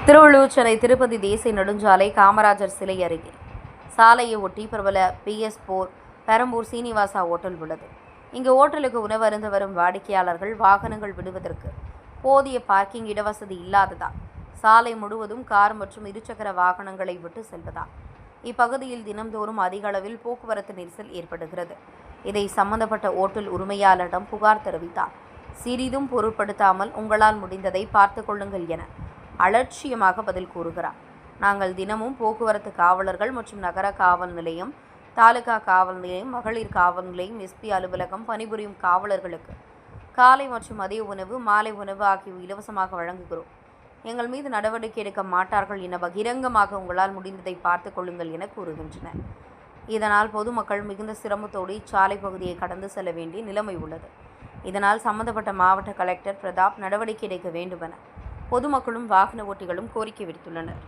திருவள்ளூர் சென்னை திருப்பதி தேசிய நெடுஞ்சாலை காமராஜர் சிலை அருகே சாலையை ஒட்டி பிரபல PS4 பெரம்பூர் சீனிவாசா ஓட்டல் உள்ளது. இங்கு ஓட்டலுக்கு உணவு அருந்த வரும் வாடிக்கையாளர்கள் வாகனங்கள் விடுவதற்கு போதிய பார்க்கிங் இடவசதி இல்லாததால் சாலை முழுவதும் கார் மற்றும் இருசக்கர வாகனங்களை விட்டு செல்வதால் இப்பகுதியில் தினம்தோறும் அதிக அளவில் போக்குவரத்து நெரிசல் ஏற்படுகிறது. இதை சம்பந்தப்பட்ட ஓட்டல் உரிமையாளரிடம் புகார் தெரிவித்தார். சிறிதும் பொருட்படுத்தாமல் உங்களால் முடிந்ததை பார்த்து கொள்ளுங்கள் என அலட்சியமாக பதில் கூறுகிறார். நாங்கள் தினமும் போக்குவரத்து காவலர்கள் மற்றும் நகர காவல் நிலையம், தாலுகா காவல் நிலையம், மகளிர் காவல் நிலையம், SP அலுவலகம் பணிபுரியும் காவலர்களுக்கு காலை மற்றும் மதிய உணவு, மாலை உணவு ஆகியவை இலவசமாக வழங்குகிறோம். எங்கள் மீது நடவடிக்கை எடுக்க மாட்டார்கள் என பகிரங்கமாக உங்களால் முடிந்ததை பார்த்து கொள்ளுங்கள் என கூறுகின்றனர். இதனால் பொதுமக்கள் மிகுந்த சிரமத்தோடு இச்சாலை பகுதியை கடந்து செல்ல வேண்டிய நிலைமை உள்ளது. இதனால் சம்பந்தப்பட்ட மாவட்ட கலெக்டர் பிரதாப் நடவடிக்கை எடுக்க வேண்டுமென பொதுமக்களும் வாகன ஓட்டிகளும் கோரிக்கை விடுத்துள்ளனர்.